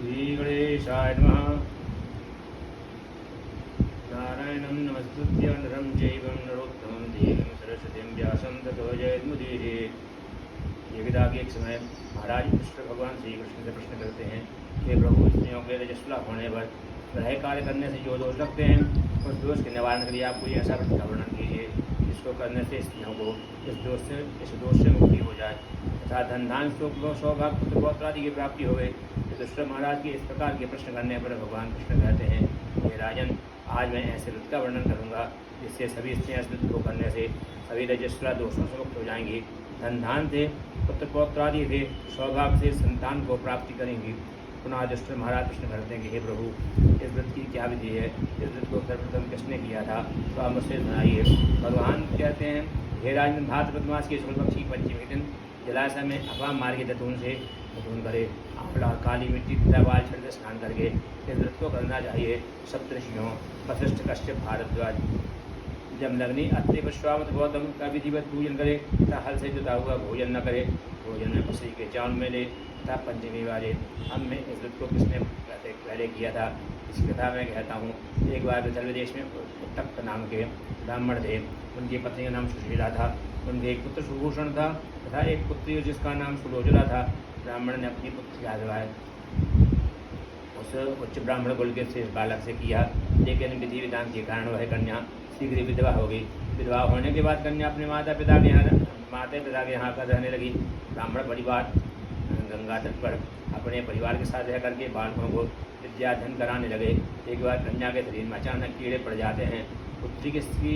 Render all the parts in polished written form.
श्रीगणेशाय नमः। नारायणं नमस्कृत्य नरं चैव नरोत्तमं देवीं सरस्वतीं व्यासं ततो जयमुदीरये। एकदा के एक समय महाराज कृष्ण भगवान श्री कृष्ण से प्रश्न करते हैं कि प्रभु स्त्रियों के रजस्वला होने पर ग्रह कार्य करने से जो दोष लगते हैं उस दोष के निवारण के लिए आप कोई ऐसा व्रत का वर्णन कीजिए जिसको करने से स्त्रियों को इस दोष से मुक्ति हो जाए तथा धन धान सौभाग्य पुत्र पौत्र आदि की प्राप्ति हो गई। युधिष्ठिर महाराज के इस प्रकार के प्रश्न करने पर भगवान कृष्ण कहते हैं कि राजन, आज मैं ऐसे व्रत का वर्णन करूँगा जिससे सभी स्त्रियाँ इस व्रत को करने से सभी रजस्वला दोषों से मुक्त हो जाएंगी, धन धान से पुत्र पौत्र आदि से सौभाग्य से संतान को प्राप्ति करेंगी। पुनः युधिष्ठिर महाराज प्रश्न करते हैं कि हे प्रभु, इस व्रत की क्या विधि है? इस व्रत को सर्वप्रथम किसने किया था? तो आप मुझसे सुनाइए। भगवान कहते हैं, हे राजन, भाद्रपद मास की शुक्ल पक्ष की पंचमी के दिन जलाशय में अपाम मार्ग दतून से दतून करे आंवला काली मिट्टी तथा बाल छड़ स्नान करके इस व्रत को करना चाहिए। सप्तऋषियों वशिष्ठ कश्यप भारद्वाज जमदग्नि अत्रि विश्वामित्र गौतम का विधिवत पूजन करे तथा हल से जुता हुआ भोजन न करे, भोजन में पसरी के चावल में ले तथा पंचमी वाले हम में इस व्रत को किसने पहले किया था इसकी कथा मैं कहता हूँ। एक बार विदर्भ देश में उत्तक नाम के ब्राह्मण थे। उनकी पत्नी का नाम सुशीला था। उनके एक पुत्र सुभूषण था तथा एक पुत्री जिसका नाम सुलोचना था। ब्राह्मण ने अपनी पुत्री का विवाह उस उच्च ब्राह्मण कुल के शेष बालक से किया, लेकिन विधि विधान के कारण वह कन्या शीघ्र विधवा हो गई। विधवा होने के बाद कन्या अपने माता पिता के यहाँ पर रहने लगी। ब्राह्मण परिवार गंगा तट पर अपने परिवार के साथ रह करके बालकों को विद्या अध्ययन कराने लगे। एक बार कन्या के शरीर में अचानक कीड़े पड़ जाते हैं। पुत्री की स्त्री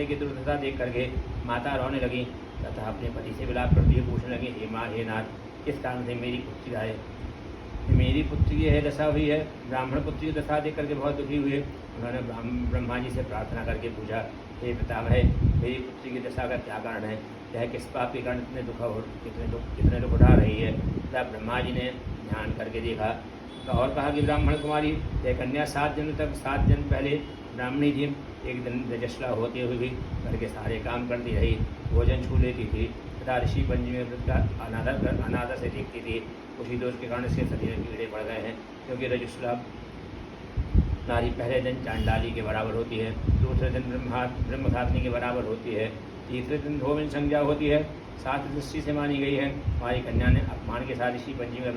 की दुर्दशा देख करके माता रोने लगी तथा अपने पति से विलाप करती हुई पूछने लगी, हे माँ, हे नाथ, किस कारण से मेरी पुत्री आए? मेरी पुत्री की यह दशा हुई है। ब्राह्मण पुत्री की दशा देख करके बहुत दुखी हुए। उन्होंने ब्रह्मा जी से प्रार्थना करके पूछा, हे पितामह, मेरी पुत्री की दशा का क्या कारण है? यह किस पाप के कारण कितने दुख उठा रही है? तब ब्रह्मा जी ने ध्यान करके देखा और कहा कि ब्राह्मण कुमारी, यह कन्या 7 जन्म पहले ब्राह्मणी थी। एक दिन रजस्वला होते हुए भी घर के सारे काम करती रही, भोजन छू लेती थी तथा ऋषि पंचमी में व्रत का अनादर से देखती थी। उसी दोष के कारण इसके शरीर में कीड़े पड़ गए हैं, क्योंकि रजस्वला नारी पहले दिन चांडाली के बराबर होती है, दूसरे दिन ब्रह्मघातनी के बराबर होती है, तीसरे दिन धोबिन संज्ञा होती है, 7 दृष्टि से मानी गई है। हमारी कन्या ने अपमान के साथ ऋषि पंचमी में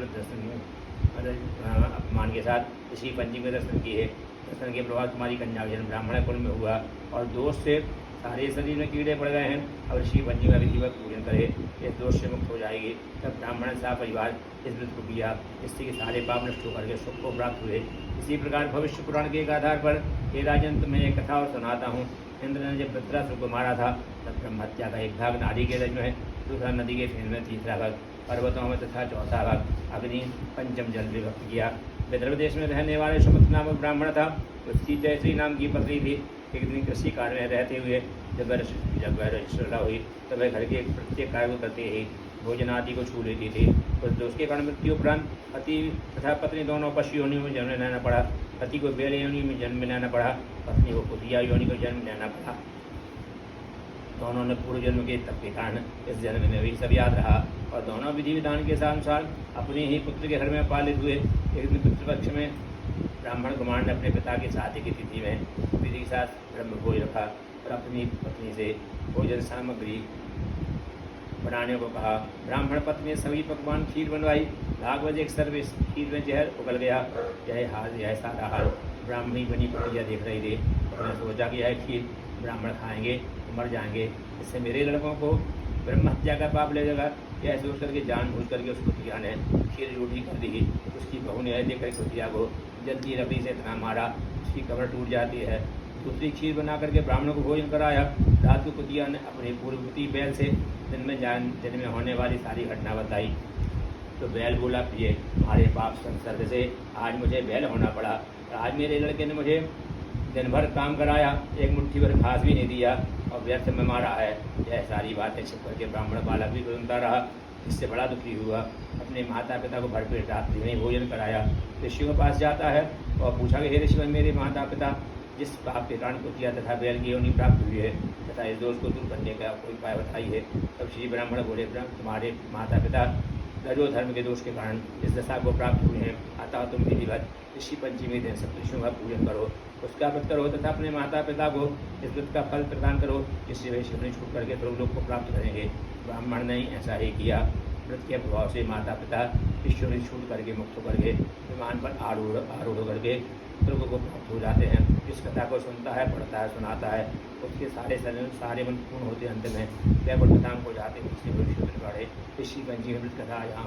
अपमान के साथ ऋषि पंचमी में दर्शन की है। दर्शन के प्रभाव तुम्हारी कन्या का जन्म ब्राह्मण कुल में हुआ और दोष से सारे शरीर में कीड़े पड़ गए हैं। अब ऋषि पंचमी का विधिवत पूजन करे, इस दोष से मुक्त हो जाएगी। तब ब्राह्मण सा परिवार इस व्रत को किया, इससे सारे पाप नष्ट होकर के सुख को प्राप्त हुए। इसी प्रकार भविष्य पुराण के एक आधार पर हे राजन, तुम्हें एक कथा और सुनाता हूँ। इंद्र ने जब वृत्रासुर को मारा था तब ब्रह्म हत्या का एक भाग नारी के रज में, दूसरा नदी के फेन में, तीसरा भाग पर्वतों में तथा चौथा भाग अग्नि पंचम जल विभक्त किया। विदर्भ देश में रहने वाले सुमित नामक ब्राह्मण था। उसकी जयश्री नाम की पत्नी थी। एक दिन कृषि कार्य में रहते हुए जब वह रजस्वला हुई तब वह घर के प्रत्येक कार्य को करते ही भोजन आदि को छू लेती थी। उस दोष के कारण मृत्यु उपरांत पति तथा पत्नी दोनों पशु योनि में जन्म लेना पड़ा। पति को बैल योनि में जन्म लेना पड़ा, पत्नी को कुतिया योनि को जन्म लेना पड़ा। दोनों ने पूर्व जन्म के तप के कारण इस जन्म में भी सब याद रहा और दोनों विधि विधान के अनुसार अपने ही पुत्र के घर में पालित हुए। एक दिन पितृपक्ष में ब्राह्मण कुमार ने अपने पिता की शादी की तिथि में विधि के साथ ब्रह्म भोज रखा और अपनी पत्नी से भोजन सामग्री बनाने को कहा। ब्राह्मण पत्नी ने सभी पकवान खीर बनवाई। भाग बजे एक सर्व खीर में जहर उगल गया। यह सारा हाल ब्राह्मणी बनी प्रक्रिया देख रही थी। उन्होंने सोचा कि यह खीर ब्राह्मण खाएंगे तो मर जाएंगे, इससे मेरे लड़कों को ब्रह्म हत्या का पाप लगेगा। यह सोच करके जानबूझ करके उस कुतिया ने खीर रूठी कर दी। उसकी बहू ने देख कर कुतिया को जल्दी रबड़ी से इतना मारा उसकी कमर टूट जाती है। दूसरी खीर बना करके ब्राह्मणों को भोजन कराया। रात को कुतिया ने अपने पूर्ववती बैल से दिन में होने वाली सारी घटना बताई। तो बैल बोला, प्रिय, हमारे पाप संसर्ग से आज मुझे बैल होना पड़ा। आज मेरे लड़के ने मुझे दिन भर काम कराया, एक मुट्ठी भर घास भी नहीं दिया और व्यर्थ में मारा है। यह सारी बातें छिप करके ब्राह्मण बालक भी सुनता रहा, इससे बड़ा दुखी हुआ। अपने माता पिता को भरपेट रात्रि में भोजन कराया। ऋषियों के पास जाता है और पूछा कि हे ऋषि, मेरे माता पिता जिस पाप के कारण कुतिया तथा बैल की योनि प्राप्त हुई है तथा इस दोष को दूर करने का कोई उपाय बताइए। तब श्री ब्राह्मण बोले, तुम्हारे माता पिता रजो धर्म के दोष के कारण इस दशा को प्राप्त हुए हैं। अतः तुम विधिवत ऋषि पंचमी दिन सप्तऋषियों का पूजन करो, उसका व्रत करो तथा अपने माता पिता को इस व्रत का फल प्रदान करो, जिससे वे शिवने छूट करके स्वर्गलोक को प्राप्त करेंगे। ब्राह्मण ने ऐसा ही किया। व्रत के प्रभाव से माता पिता ईश्वर ने छूट करके मुक्त होकर के विमान पर आरूढ़ होकर के स्वर्ग को प्राप्त हो जाते हैं। इस कथा को सुनता है, पढ़ता है, सुनाता है, उसके सारे मन पूर्ण होते अंत में वैकुंठ धाम को जाते हैं। ऋषि पंचमी व्रत कथा यहाँ